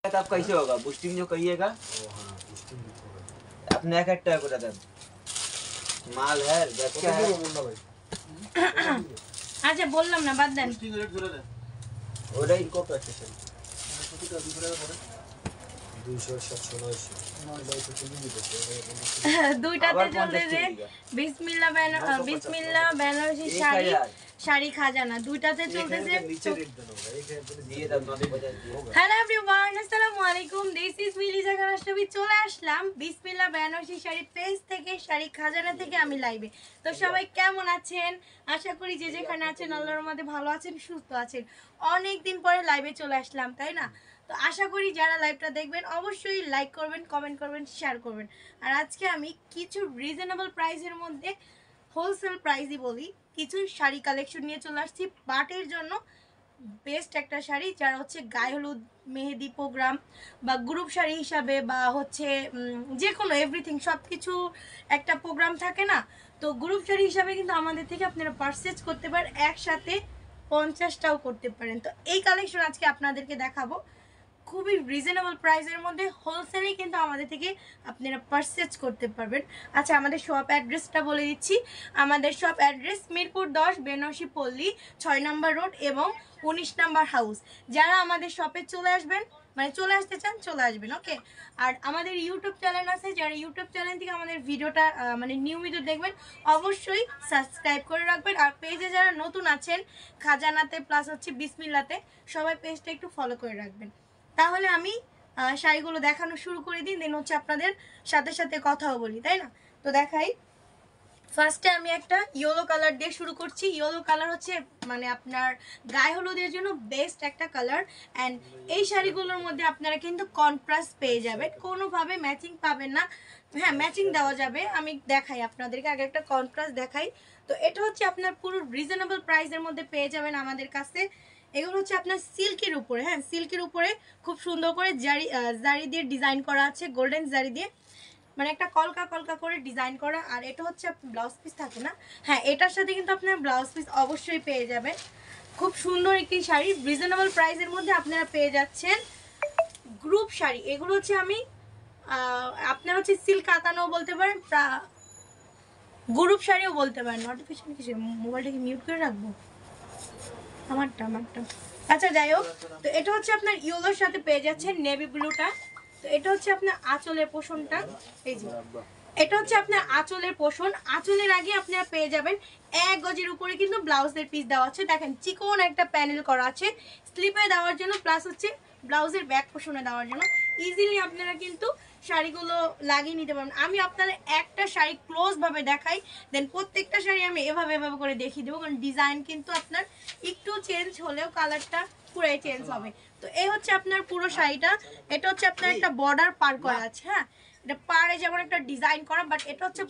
तब कैसे होगा? बूस्टिंग जो कहिएगा अपने एक ट्राई करा दे माल है क्या है আচ্ছা বললাম না বাদ দেন बूस्टिंग रेट ধরে দেন ওটাই কত আছে স্যার কত টাকা দিবরা পড়ে 200 790 দুইটাতে চলতেছে বিসমিল্লাহ বেনারসি শাড়ি শাড়ি খাজানা দুইটাতে চলতেছে হ্যালো এভরিওয়ান আসসালামু আলাইকুম দিস ইজ মিলিজা কারাশবি চলে আসলাম বিসমিল্লাহ বেনারসি শাড়ি পেজ থেকে শাড়ি খাজানা থেকে আমি লাইভে তো সবাই কেমন আছেন আশা করি যে যেখানে আছেন আল্লাহর রহমতে ভালো আছেন সুস্থ আছেন অনেক দিন পরে লাইভে চলে আসলাম তাই না তো আশা করি যারা লাইভটা দেখবেন অবশ্যই লাইক করবেন কমেন্ট করবেন শেয়ার করবেন আর আজকে আমি কিছু রিজনেবল প্রাইসের মধ্যে হোলসেল প্রাইসই বলি কিছু শাড়ি কালেকশন নিয়ে চলে আসছি পার্টির জন্য বেস্ট একটা শাড়ি যারা হচ্ছে গায়ে হলুদ মেহেদি প্রোগ্রাম বা গ্রুপ শাড়ি হিসাবে বা হচ্ছে যে কোনো এভরিথিং সব কিছু একটা প্রোগ্রাম থাকে না তো গ্রুপ শাড়ি হিসাবে কিন্তু আমাদের থেকে আপনারা পারচেজ করতে পারেন একসাথে 50টাও করতে পারেন তো এই কালেকশন আজকে আপনাদেরকে দেখাবো খুবই রিজনেবল প্রাইসের মধ্যে হোলসেলেই কিন্তু আমাদের থেকে আপনারা পারচেজ করতে পারবেন আচ্ছা আমাদের শপ অ্যাড্রেসটা বলে দিচ্ছি আমাদের শপ অ্যাড্রেস মিরপুর 10 বেনারসি পল্লী 6 নম্বর রোড এবং 19 নম্বর হাউস যারা আমাদের শপে চলে আসবেন মানে চলে আসতে চান চলে আসবেন ওকে আর আমাদের ইউটিউব চ্যানেল আছে যারা ইউটিউব চ্যানেল থেকে আমাদের ভিডিওটা মানে নিয়মিত দেখবেন অবশ্যই সাবস্ক্রাইব করে রাখবেন আর পেজে যারা নতুন আছেন খাজানাতে প্লাস হচ্ছে বিসমিল্লাতে সবাই পেজটা একটু ফলো করে রাখবেন তাহলে আমি শাড়িগুলো দেখানো শুরু করে দিই দেন হচ্ছে আপনাদের সাথে সাথে কথাও বলি তাই না তো দেখাই ফার্স্টে আমি একটা ইয়েলো কালার দিয়ে শুরু করছি ইয়েলো কালার হচ্ছে মানে আপনার গায়ে হলুদের জন্য বেস্ট একটা কালার অ্যান্ড এই শাড়িগুলোর মধ্যে আপনারা কিন্তু কন্ট্রাস্ট পেয়ে যাবেন কোনোভাবে ম্যাচিং পাবেন না হ্যাঁ ম্যাচিং দেওয়া যাবে আমি দেখাই আপনাদেরকে আগে একটা কন্ট্রাস্ট দেখাই তো এটা হচ্ছে আপনার পুরো রিজনেবল প্রাইসের মধ্যে পেয়ে যাবেন আমাদের কাছে এগুলো হচ্ছে আপনার সিল্কের উপরে হ্যাঁ সিল্কের উপরে খুব সুন্দর করে জারি দিয়ে ডিজাইন করা আছে গোল্ডেন জারি দিয়ে মানে একটা কলকা কলকা করে ডিজাইন করা আর এটা হচ্ছে ব্লাউজ পিস থাকে না হ্যাঁ এটার সাথে কিন্তু আপনার ব্লাউজ পিস অবশ্যই পেয়ে যাবেন খুব সুন্দর একটি শাড়ি রিজনেবল প্রাইসের মধ্যে আপনারা পেয়ে যাচ্ছেন গ্রুপ শাড়ি এগুলো হচ্ছে আমি আপনারা হচ্ছে সিল্ক কাতানও বলতে পারেন গ্রুপ শাড়িও বলতে পারেন নোটিফিকেশন কিছু মোবাইলটাকে মিউট করে রাখবো আমারটা আচ্ছা যাই হোক তো এটা হচ্ছে আপনার ইয়েলোর সাথে পেয়ে যাচ্ছেন নেভি ব্লুটা তো এটা হচ্ছে আপনার আঁচলের পোষণটা এই যে এটা হচ্ছে আপনার আঁচলের পোষণ আঁচলের আগে আপনারা পেয়ে যাবেন 1 গজের উপরে কিন্তু ব্লাউজের পিস দেওয়া আছে দেখেন চিকন একটা প্যানেল করা আছে স্লিপে দেওয়ার জন্য প্লাস হচ্ছে ব্লাউজের ব্যাক পোষণে দেওয়ার জন্য ইজিলি আপনারা কিন্তু শাড়িগুলো লাগিয়ে নিতে পারবেন আমি আপনাদের একটা শাড়ি ক্লোজ ভাবে দেখাই দেন প্রত্যেকটা শাড়ি আমি এভাবে করে দেখিয়ে দেবো কারণ ডিজাইন কিন্তু আপনার একটু চেঞ্জ হলেও কালারটা পুরাই চেঞ্জ হবে তো এই হচ্ছে আপনার পুরো শাড়িটা এটা হচ্ছে আপনার একটা বর্ডার পার করা আছে হ্যাঁ এটা পাড়ে যেমন একটা ডিজাইন করা বাট এটা হচ্ছে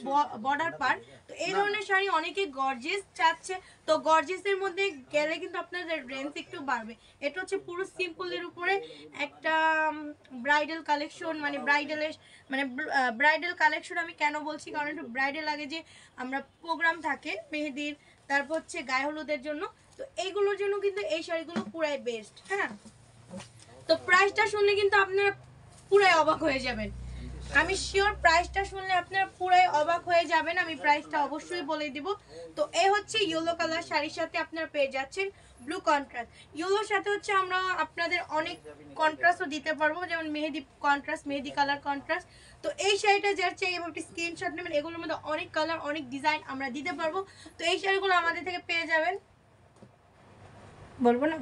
বর্ডার পার তো এই ধরনের শাড়ি অনেকে গর্জিয়াস চাচ্ছে তো গর্জিয়াসের মধ্যে গেলে কিন্তু আপনাদের রেঞ্জ একটু বাড়বে এটা হচ্ছে পুরো সিম্পলের উপরে একটা ব্রাইডাল কালেকশন মানে ব্রাইডাল কালেকশন আমি কেন বলছি কারণ একটু ব্রাইডাল আগে যে আমরা প্রোগ্রাম থাকে মেহেদির তারপর হচ্ছে গায়ে হলুদের জন্য তো এইগুলোর জন্য কিন্তু এই শাড়িগুলো পুরাই বেস্ট হ্যাঁ তো প্রাইসটা শুনলে কিন্তু আপনারা পুরাই অবাক হয়ে যাবেন আমি শিওর প্রাইসটা শুনলে আপনারা পুরাই অবাক হয়ে যাবেন আমি প্রাইসটা অবশ্যই বলে দিব তো এই হচ্ছে ইয়েলো কালার শাড়ির সাথে আপনারা পেয়ে যাচ্ছেন ব্লু কন্ট্রাস্ট ইয়েলোর সাথে হচ্ছে আমরা আপনাদের অনেক কন্ট্রাস্টও দিতে পারবো যেমন মেহেদি কন্ট্রাস্ট মেহেদি কালার কন্ট্রাস্ট তো এই শাড়িটা যার চাই এবং একটি স্ক্রিনশট নেবেন এগুলোর মধ্যে অনেক কালার অনেক ডিজাইন আমরা দিতে পারবো তো এই শাড়িগুলো আমাদের থেকে পেয়ে যাবেন বলবো না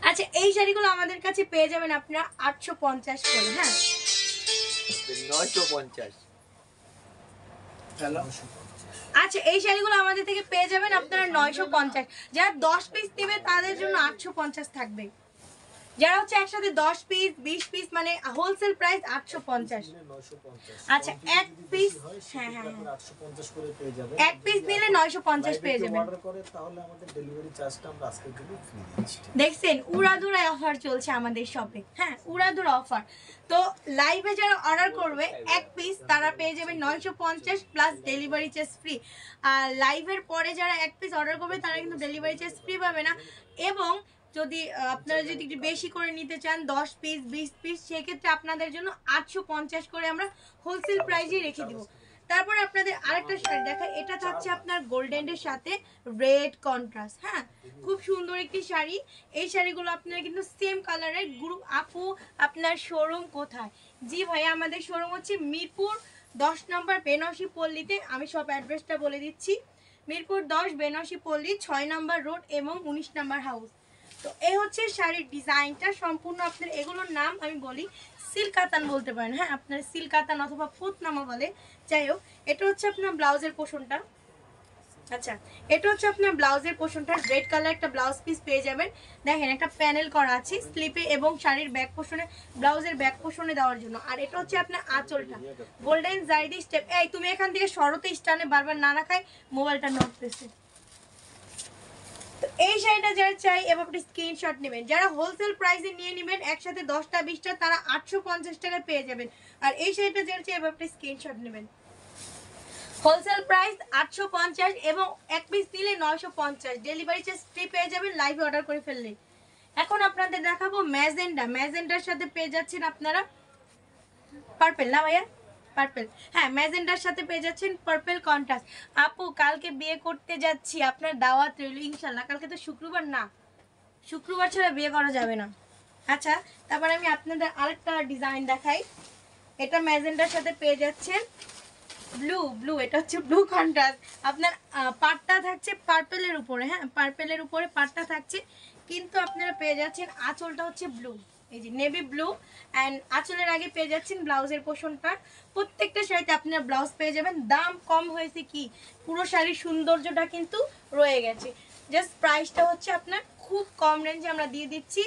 আচ্ছা এই শাড়িগুলো আমাদের কাছে পেয়ে যাবেন আপনারা 850 করে হ্যাঁ 950 হ্যালো আচ্ছা এই শাড়িগুলো আমাদের থেকে পেয়ে যাবেন আপনারা 950 যারা 10 পিস নেবে তাদের জন্য 850 থাকবে যারা হচ্ছে একসাথে 10 পিস 20 পিস মানে হোলসেল প্রাইস 850 আচ্ছা এক পিস হ্যাঁ 850 করে পেয়ে যাবেন এক পিস নিলে 950 পেয়ে যাবেন অর্ডার করে তাহলে আমাদের ডেলিভারি চার্জটা আমরা আজকের জন্য ফ্রি দিচ্ছি দেখছেন উড়াধুরা অফার চলছে আমাদের শপে হ্যাঁ উড়াধুরা অফার তো লাইভে যারা অর্ডার করবে এক পিস তারা পেয়ে যাবেন 950 প্লাস ডেলিভারি চার্জ ফ্রি আর লাইভের পরে যারা এক পিস অর্ডার করবে তারা কিন্তু ডেলিভারি চার্জ ফ্রি পাবে না এবং যদি আপনারা যদি একটু বেশি করে নিতে চান 10 পিস 20 পিস সেক্ষেত্রে আপনাদের জন্য 850 করে আমরা হোলসেল প্রাইজে রেখে দিব। তারপরে আপনাদের আরেকটা শাড়ি দেখাই, এটা থাকছে আপনার গোল্ডেনের সাথে রেড কন্ট্রাস্ট। হ্যাঁ, খুব সুন্দর একটি শাড়ি। এই শাড়িগুলো আপনারা কিন্তু সেম কালারের। গ্রুপ আপু আপনার শোরুম কোথায়? জি ভাইয়া, আমাদের শোরুম হচ্ছে মিরপুর 10 নম্বর বেনারসি পল্লীতে। আমি সব অ্যাড্রেসটা বলে দিচ্ছি। মিরপুর 10 বেনারসি পল্লী 6 নম্বর রোড এবং 19 নম্বর হাউস। তো এই হচ্ছে শাড়ির ডিজাইনটা সম্পূর্ণ। আপনার এগুলোর নাম আমি বলি, সিল্ক কাতান বলতে পারেন। হ্যাঁ, আপনার সিল্ক কাতান অথবা ফুতনামা বলে। যাই হোক, এটা হচ্ছে আপনার ব্লাউজের পোর্শনটা। আচ্ছা, এটা হচ্ছে আপনার ব্লাউজের পোর্শনটা। রেড কালার একটা ব্লাউজ পিস পেয়ে যাবেন। দেখেন একটা প্যানেল করা আছে স্লিপে এবং শাড়ির ব্যাক পোর্শনে, ব্লাউজের ব্যাক পোর্শনে দেওয়ার জন্য। আর এটা হচ্ছে আপনার আঁচলটা গোল্ডেন জারি স্টেপ। এই তুমি এখান থেকে সরতে স্টানে বারবার না রাখায় মোবাইলটা নড়তেছে। তো এই শাড়িটা যারা চাই এবার আপনি স্ক্রিনশট নেবেন। যারা হোলসেল প্রাইসে নিয়ে নেবেন একসাথে 10টা 20টা তারা 850 টাকায় পেয়ে যাবেন। আর এই শাড়িটা যারা চাই এবার আপনি স্ক্রিনশট নেবেন। হোলসেল প্রাইস 850 এবং এক পিস নিলে 950। ডেলিভারি চার্জ ফ্রি পেয়ে যাবেন লাইভে অর্ডার করে ফেললে। এখন আপনাদের দেখাবো ম্যাজেন্ডা। ম্যাজেন্ডার সাথে পেয়ে যাচ্ছেন আপনারা পার্পল, না ভাইয়া? পার্পল, হ্যাঁ, ম্যাজেন্ডার সাথে পেয়ে যাচ্ছেন পার্পল কন্ট্রাস্ট। আপু কালকে বিয়ে করতে যাচ্ছি, আপনার দাওয়াত রইল ইনশাল্লাহ। কালকে তো শুক্রবার, না শুক্রবার ছাড়া বিয়ে করা যাবে না। আচ্ছা, তারপর আমি আপনাদের আরেকটা ডিজাইন দেখাই। এটা ম্যাজেন্ডার সাথে পেয়ে যাচ্ছেন ব্লু, এটা হচ্ছে ব্লু কন্ট্রাস্ট। আপনার পাটটা থাকছে পার্পেলের উপরে। হ্যাঁ, পার্পেলের উপরে পাটটা থাকছে, কিন্তু আপনারা পেয়ে যাচ্ছেন আঁচলটা হচ্ছে ব্লু, এই যে নেভি ব্লু। অ্যান্ড আঁচলের আগে পেয়ে যাচ্ছেন ব্লাউজের পোর্শনটা। প্রত্যেকটা শাড়িতে আপনারা ব্লাউজ পেয়ে যাবেন। দাম কম হয়েছে কি, পুরো শাড়ির সৌন্দর্যটা কিন্তু রয়ে গেছে। জাস্ট প্রাইসটা হচ্ছে আপনার খুব কম রেঞ্জে আমরা দিয়ে দিচ্ছি।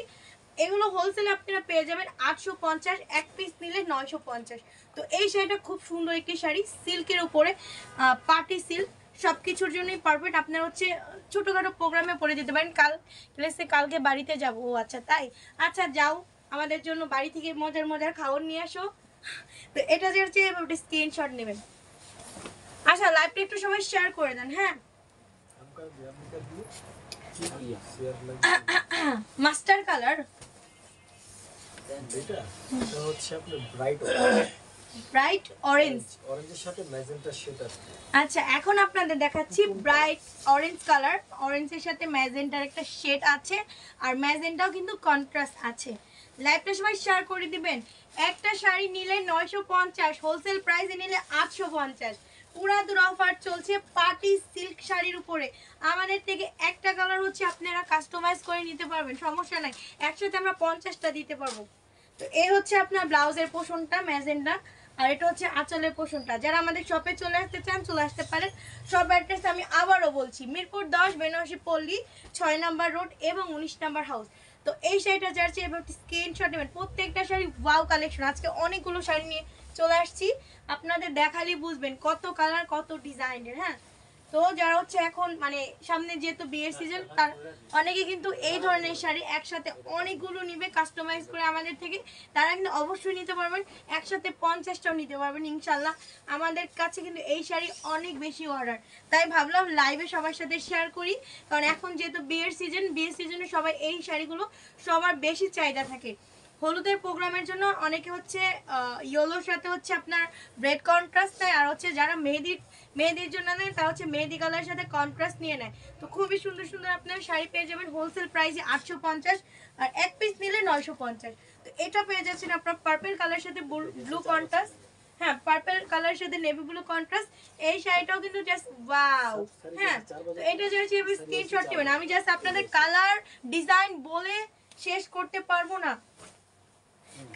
এগুলো হোলসেলে আপনারা পেয়ে যাবেন 850, এক পিস নিলে 950। তো এই শাড়িটা খুব সুন্দর একটি শাড়ি, সিল্কের উপরে পার্টি সিল্ক, সব কিছুর জন্যই পারফেক্ট। আপনার হচ্ছে ছোটোখাটো প্রোগ্রামে পরে দিতে পারেন। কালকে বাড়িতে যাব। ও আচ্ছা, তাই? আচ্ছা যাও, আমাদের জন্য বাড়ি থেকে মজার মজার খাবার নিয়ে আসো। তো এটা যে হচ্ছে আপনি স্ক্রিনশট নেবেন। আচ্ছা, লাইভটা একটু সবাই শেয়ার করে দেন। হ্যাঁ, মাস্টার কালার, এটা হচ্ছে আপনার ব্রাইট অরেঞ্জ, অরেঞ্জের সাথে ম্যাজেন্টা শেড আছে। আচ্ছা, এখন আপনাদের দেখাচ্ছি ব্রাইট অরেঞ্জ কালার। অরেঞ্জের সাথে ম্যাজেন্টার একটা শেড আছে, আর ম্যাজেন্টাও কিন্তু কন্ট্রাস্ট আছে। লাইভটা সবাই শেয়ার করে দিবেন। একটা শাড়ি নিলে 950, হোলসেল প্রাইসে নিলে 850। পুরাদুর অফার চলছে পার্টি সিল্ক শাড়ির উপরে। আমাদের থেকে একটা কালার হচ্ছে আপনারা কাস্টমাইজ করে নিতে পারবেন, সমস্যা নাই। একসাথে আমরা 50টা দিতে পারবো। তো এই হচ্ছে আপনার ব্লাউজের পোর্শনটা ম্যাজেন্টা, আর এটা হচ্ছে আঁচলের পোর্শনটা। যারা আমাদের শপে চলে আসতে চান চলে আসতে পারেন। সব অ্যাড্রেস আমি আবারও বলছি, মিরপুর 10 বেনারসি পল্লী 6 নম্বর রোড এবং 19 নম্বর হাউস। তো এই শাড়িটা যার চেয়ে এবার স্ক্রিনশট নেবেন। প্রত্যেকটা শাড়ি ওয়াও কালেকশন। আজকে অনেকগুলো শাড়ি নিয়ে চলে আসছি, আপনাদের দেখালেই বুঝবেন কত কালার কত ডিজাইনের। হ্যাঁ, তো যারা হচ্ছে এখন মানে সামনে যেহেতু বিয়ের সিজন, তার অনেকে কিন্তু এই ধরনের শাড়ি একসাথে অনেকগুলো নিবে কাস্টমাইজ করে আমাদের থেকে, তারা কিন্তু অবশ্যই নিতে পারবেন। একসাথে 50টাও নিতে পারবেন ইনশাল্লাহ। আমাদের কাছে কিন্তু এই শাড়ি অনেক বেশি অর্ডার, তাই ভাবলাম লাইভে সবার সাথে শেয়ার করি। কারণ এখন যেহেতু বিয়ের সিজনে সবাই এই শাড়িগুলো সবার বেশি চাহিদা থাকে। হলুদের প্রোগ্রামের জন্য অনেকে হচ্ছে ইয়েলোর সাথে হচ্ছে আপনার রেড কন্ট্রাস্ট নেয়, আর হচ্ছে যারা মেহেদির জন্য নেয় তা হচ্ছে মেহেদি কালারের সাথে কন্ট্রাস্ট নিয়ে নেয়। তো খুবই সুন্দর সুন্দর আপনার শাড়ি পেয়ে যাবেন হোলসেল প্রাইসে 850, আর এক পিস নিলে 950। তো এটা পেয়ে যাচ্ছেন আপনার পার্পল কালারের সাথে ব্লু কন্ট্রাস্ট। হ্যাঁ, পার্পল কালারের সাথে নেভি ব্লু কন্ট্রাস্ট। এই শাড়িটাও কিন্তু জাস্ট ওয়াও। হ্যাঁ, তো এটা যাচ্ছে স্ক্রিনশট নেবেন। আমি জাস্ট আপনাদের কালার ডিজাইন বলে শেষ করতে পারবো না।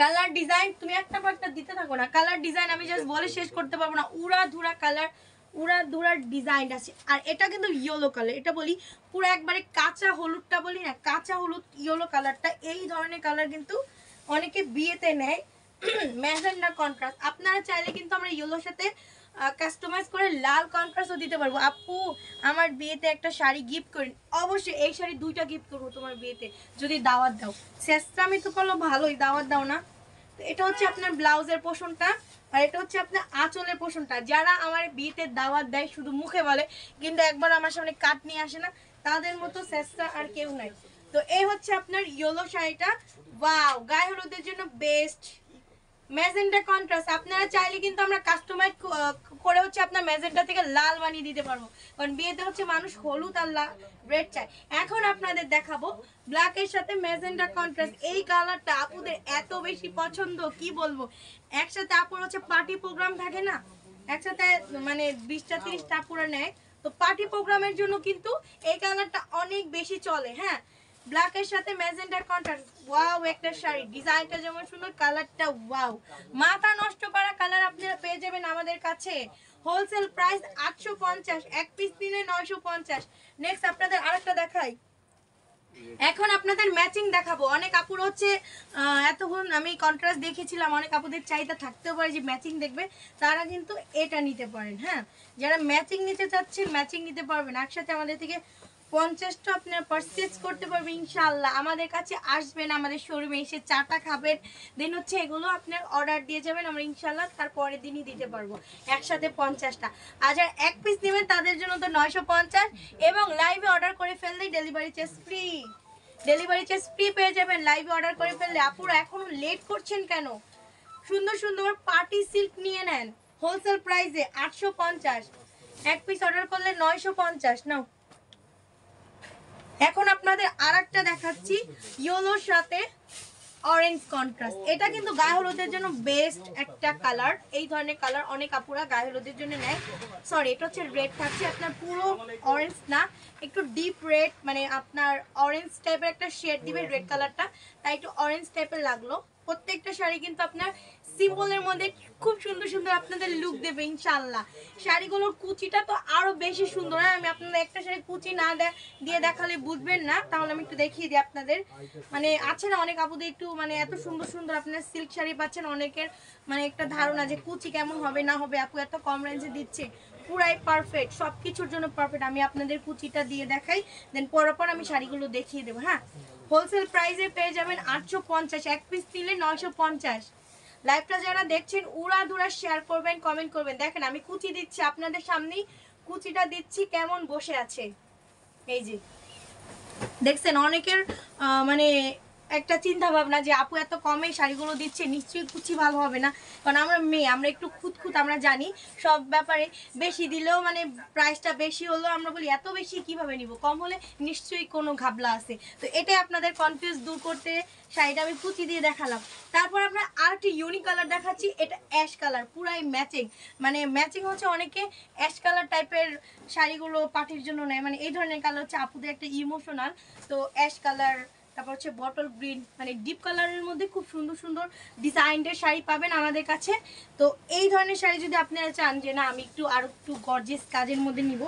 কালার ডিজাইন তুমি একটা পার্টটা দিতে থাকো না, কালার ডিজাইন আমি জাস্ট বলে শেষ করতে পারবো না। উড়াধুরা কালার, উড়াধুরা ডিজাইন আছে। আর এটা কিন্তু ইয়েলো কালার, এটা বলি পুরো একবারে কাঁচা হলুদটা বলি না, কাঁচা হলুদ ইয়েলো কালারটা। এই ধরনের কালার কিন্তু অনেকে বিয়েতে নেয়। ম্যাজেন্ডা কন্ট্রাস্ট, আপনারা চাইলে কিন্তু আমরা ইয়েলোর সাথে কাস্টমাইজ করে লাল কন্ট্রাস্টও দিতে পারবো। আপু আমার বিয়েতে একটা শাড়ি গিফট করেন, অবশ্যই এই শাড়ি 2টা গিফট করবো তোমার বিয়েতে যদি দাওয়াত দাও। আমি তো বললো ভালোই, দাওয়াত দাও না। তো এটা হচ্ছে আপনার ব্লাউজের পোর্শনটা, আর এটা হচ্ছে আপনার আঁচলের পোর্শনটা। যারা আমার বিয়েতে দাওয়াত দেয় শুধু মুখে বলে, কিন্তু একবার আমার সামনে কাট নিয়ে আসে না, তাদের মতো চেষ্টা আর কেউ নাই। তো তো এই হচ্ছে আপনার ইয়েলো শাড়িটা, ওয়াও, গায়ে হলুদের জন্য বেস্ট। ম্যাজেন্টা কন্ট্রাস্ট, আপনারা চাইলে কিন্তু আমরা কাস্টমাইজ করে হচ্ছে আপনার ম্যাজেন্টা থেকে লাল বানিয়ে দিতে পারবো, কারণ বিয়েতে হচ্ছে মানুষ হলুদ আর রেড চায়। এখন আপনাদের দেখাবো ব্ল্যাকের সাথে ম্যাজেন্টা কন্ট্রাস্ট। এই কালারটা আপুদের এত বেশি পছন্দ কি বলবো। একসাথে আপুর হচ্ছে পার্টি প্রোগ্রাম থাকে না, একসাথে মানে 20টা 30টা আপুরা নেয়, তো পার্টি প্রোগ্রামের জন্য কিন্তু এই কালারটা অনেক বেশি চলে। হ্যাঁ, ব্ল্যাকের সাথে ম্যাজেন্টা কন্ট্রাস্ট, ওয়াও একটা শাড়ি, ডিজাইনটা যেমন সুন্দর, কালারটা ওয়াও, মাথা নষ্ট করা কালার আপনারা পেয়ে যাবেন আমাদের কাছে। হোলসেল প্রাইস 850, এক পিস নিলে 950। নেক্সট আপনাদের আরেকটা দেখাই, এখন আপনাদের ম্যাচিং দেখাবো। অনেক আপুর হচ্ছে এতক্ষণ আমি কন্ট্রাস্ট দেখেছিলাম, অনেক আপুদের চাহিদা থাকতেও পারে যে ম্যাচিং দেখবে, তারা কিন্তু এটা নিতে পারেন। হ্যাঁ, যারা ম্যাচিং নিতে চাচ্ছেন ম্যাচিং নিতে পারবেন, একসাথে আমাদের থেকে 50টা আপনারা পারচেজ করতে পারবেন ইনশাআল্লাহ। আমাদের কাছে আসবেন, আমাদের শোরুমে এসে চাটা খাবেন, দেন হচ্ছে এগুলো আপনার অর্ডার দিয়ে যাবেন, আমরা ইনশাআল্লাহ তার পরের দিনই দিতে পারবো একসাথে 50টা। আর যারা এক পিস নেবেন তাদের জন্য তো 950, এবং লাইভে অর্ডার করে ফেললেই delivery charge free, delivery charge free পেয়ে যাবেন লাইভে অর্ডার করে ফেললে। আপুরা এখনো লেট করছেন কেন? সুন্দর সুন্দর পার্টি সিল্ক নিয়ে নেন হোলসেল প্রাইসে 850, এক পিস অর্ডার করলে 950। নাও, এখন আপনাদের আরেকটা দেখাচ্ছি ইয়েলোর সাথে অরেঞ্জ কন্ট্রাস্ট। এটা কিন্তু গায়ে হলুদের জন্য বেস্ট একটা কালার, এই ধরনের কালার অনেক আপুরা গায়ে হলুদের জন্য নেয়। সরি, এটা হচ্ছে রেড থাকছে আপনার, পুরো অরেঞ্জ না, একটু ডিপ রেড, মানে আপনার অরেঞ্জ টাইপের একটা শেড দিবে রেড কালারটা, তাই একটু অরেঞ্জ টাইপের লাগলো। প্রত্যেকটা শাড়ি কিন্তু আপনার সিম্পলের মধ্যে খুব সুন্দর সুন্দর আপনাদের লুক দেবে ইনশাআল্লাহ। শাড়িগুলোর কুচিটা তো আরো বেশি সুন্দর। আমি আপনাদের একটা শাড়ি কুচি না দিয়ে দেখালে বুঝবেন না, তাহলে আমি একটু দেখিয়ে দিই আপনাদের। মানে আছে না অনেক আপুদের একটু মানে এত সুন্দর সুন্দর আপনার সিল্ক শাড়ি পাচ্ছেন, অনেকের মানে একটা ধারণা যে কুচি কেমন হবে না হবে, আপু এত কম রেঞ্জে দিচ্ছে, পুরাই পারফেক্ট, সবকিছুর জন্য পারফেক্ট। আমি আপনাদের কুচিটা দিয়ে দেখাই, দেন পর আমি শাড়িগুলো দেখিয়ে দেবো। হ্যাঁ, হোলসেল প্রাইসে পেয়ে যাবেন 850, এক পিস নিলে 950। লাইভটা যারা দেখছেন উড়াধুরা শেয়ার করবেন, কমেন্ট করবেন। দেখেন আমি কুচি দিচ্ছি আপনাদের সামনেই, কুচিটা দিচ্ছি কেমন বসে আছে, এই যে দেখছেন। অনেকের মানে একটা চিন্তা ভাবনা যে আপু এত কমে শাড়িগুলো দিচ্ছে, নিশ্চয়ই কুচি ভালো হবে না, কারণ আমরা মেয়ে, আমরা একটু খুঁতখুত, আমরা জানি সব ব্যাপারে। বেশি দিলেও মানে প্রাইসটা বেশি হলেও আমরা বলি এত বেশি কিভাবে নিব, কম হলে নিশ্চয়ই কোনো ঘাবলা আছে। তো এটাই আপনাদের কনফিউজ দূর করতে শাড়িটা আমি কুচি দিয়ে দেখালাম। তারপর আপনার আরেকটি ইউনিক কালার দেখাচ্ছি, এটা অ্যাশ কালার, পুরাই ম্যাচিং, মানে ম্যাচিং হচ্ছে অনেকে অ্যাশ কালার টাইপের শাড়িগুলো পার্টির জন্য নেয়, মানে এই ধরনের কালার হচ্ছে আপুদের একটা ইমোশনাল। তো অ্যাশ কালার, তারপর হচ্ছে বটল গ্রিন, মানে ডিপ কালারের মধ্যে খুব সুন্দর সুন্দর ডিজাইনের শাড়ি পাবেন আমাদের কাছে। তো এই ধরনের শাড়ি যদি আপনারা চান যে না আমি আরো একটু গর্জিয়াস কাজের মধ্যে নিব,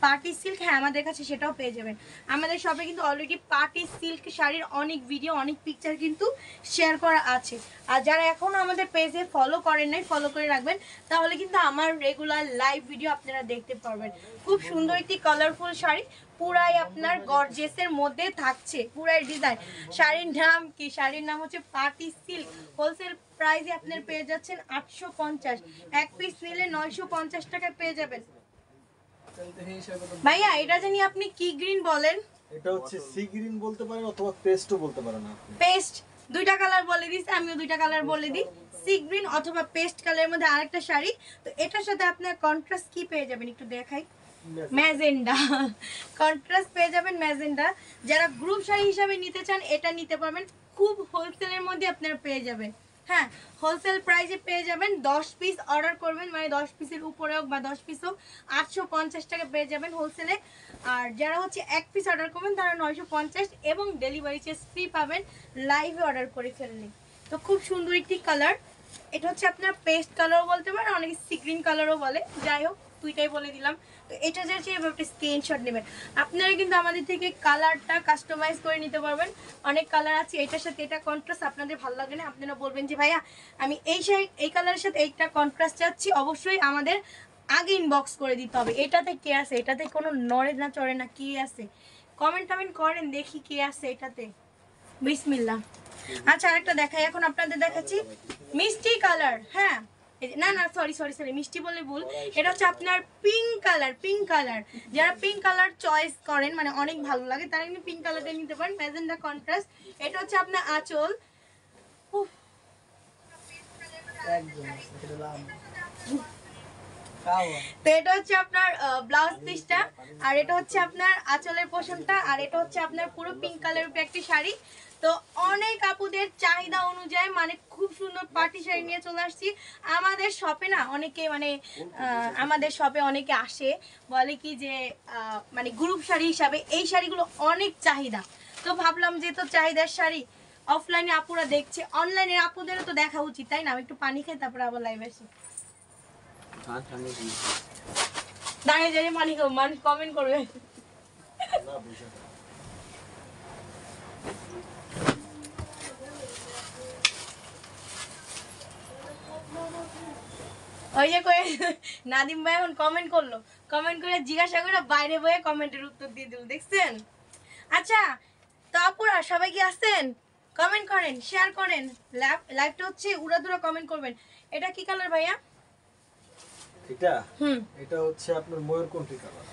পার্টি সিল্ক, হ্যাঁ আমাদের কাছে সেটাও পেয়ে যাবেন। আমাদের শপে কিন্তু অলরেডি পার্টি সিল্ক শাড়ির অনেক ভিডিও, অনেক পিকচার কিন্তু শেয়ার করা আছে। আর যারা এখনও আমাদের পেজে ফলো করেন নাই, ফলো করে রাখবেন, তাহলে কিন্তু আমার রেগুলার লাইভ ভিডিও আপনারা দেখতে পারবেন। খুব সুন্দর একটি কালারফুল শাড়ি, পুরাই আপনার গর্জিয়াসের মধ্যে থাকছে, পুরাই ডিজাইন। শাড়ির নাম কি? শাড়ির নাম হচ্ছে পার্টি সিল্ক। হোলসেল প্রাইসে আপনার পেয়ে যাচ্ছেন 850, এক পিস নিলে 950 টাকায় পেয়ে যাবেন। ভাইয়া এটা জানি আপনি কি গ্রিন বলেন? এটা হচ্ছে সি গ্রিন বলতে পারেন অথবা পেস্টও বলতে পারেন আপনি। পেস্ট, দুইটা কালার বলে দিছি, আমিও দুইটা কালার বলে দিই, সি গ্রিন অথবা পেস্ট কালারের মধ্যে আরেকটা শাড়ি। তো এটার সাথে আপনার কন্ট্রাস্ট কি পেয়ে যাবেন একটু দেখাই, ম্যাজেন্ডা কন্ট্রাস্ট পেয়ে যাবেন, ম্যাজেন্ডা। যারা গ্রুপ শাড়ি হিসাবে নিতে চান এটা নিতে পারবেন, খুব হোলসেলের মধ্যে আপনারা পেয়ে যাবেন। হ্যাঁ, হোলসেল প্রাইসে পেয়ে যাবেন, 10 পিস অর্ডার করবেন, মানে 10 পিসের উপরে হোক বা 10 পিস হোক, 850 টাকা পেয়ে যাবেন হোলসেলে। আর যারা হচ্ছে এক পিস অর্ডার করবেন তারা 950, এবং ডেলিভারি চার্জ ফ্রি পাবেন লাইভে অর্ডার করে ফেললে। তো খুব সুন্দর একটি কালার, এটা হচ্ছে আপনার পেস্ট কালারও বলতে পারেন, অনেকে সি গ্রিন কালারও বলে, যাই হোক দুইটাই বলে দিলাম। তো এটা যাচ্ছে এভাবে একটা স্ক্রিনশট নেবেন। আপনারা কিন্তু আমাদের থেকে কালারটা কাস্টমাইজ করে নিতে পারবেন, অনেক কালার আছে, এটার সাথে এটা কন্ট্রাস্ট আপনাদের ভালো লাগে না, আপনারা বলবেন যে ভাইয়া আমি এই কালারের সাথে এইটা কন্ট্রাস্ট চাচ্ছি, অবশ্যই আমাদের আগে ইনবক্স করে দিতে হবে। এটাতে কে আছে, এটাতে কোনো নড়ে না চড়ে না, কি আছে কমেন্ট করেন দেখি কে আছে এটাতে। বিসমিল্লাহ। আচ্ছা আরেকটা দেখাই, এখন আপনাদের দেখাচ্ছি মিষ্টি কালার। হ্যাঁ, এই যে, না না সরি সরি সরি মিষ্টি বলে ভুল, এটা হচ্ছে আপনার পিঙ্ক কালার। যারা পিঙ্ক কালার চয়েস করেন মানে অনেক ভালো লাগে তারা কিন্তু পিঙ্ক কালারটা নিতে পারেন, ম্যাজেন্ডা কন্ট্রাস্ট। এটা হচ্ছে আপনার আঁচল। উফ, তো এটা হচ্ছে আপনার ব্লাউজ পিসটা, আর এটা হচ্ছে আপনার আঁচলের পোর্শনটা, আর এটা হচ্ছে আপনার পুরো পিঙ্ক কালারের উপরে একটি শাড়ি। তো অনেক আপুদের চাহিদা অনুযায়ী মানে খুব সুন্দর পার্টি শাড়ি নিয়ে চলে আসছি আমাদের শপে। না অনেকে মানে আমাদের শপে অনেকে আসে বলে কি যে মানে গ্রুপ শাড়ি হিসাবে এই শাড়িগুলো অনেক চাহিদা। তো ভাবলাম যে তো চাহিদার শাড়ি অফলাইনে আপুরা দেখছে, অনলাইনে আপুদেরও তো দেখা উচিত, তাই না? আমি একটু পানি খাই তারপরে আবার লাইভ আসি। দাঁড়িয়ে দাঁড়িয়ে মানুষ কমেন্ট করবে। ওই যে কই নাদিম ভাই এখন কমেন্ট করলো, কমেন্ট করে জিজ্ঞাসা করে বাইরে বয়ে কমেন্টের উত্তর দিয়ে দিল, দেখছেন? আচ্ছা তো আপুরা সবাই কি আসছেন? কমেন্ট করেন, শেয়ার করেন, লাইভটা হচ্ছে উড়াধুরা কমেন্ট করবেন। এটা কি কালার ভাইয়া? এটা হচ্ছে আপনার ময়ূরকণ্ঠী কালার।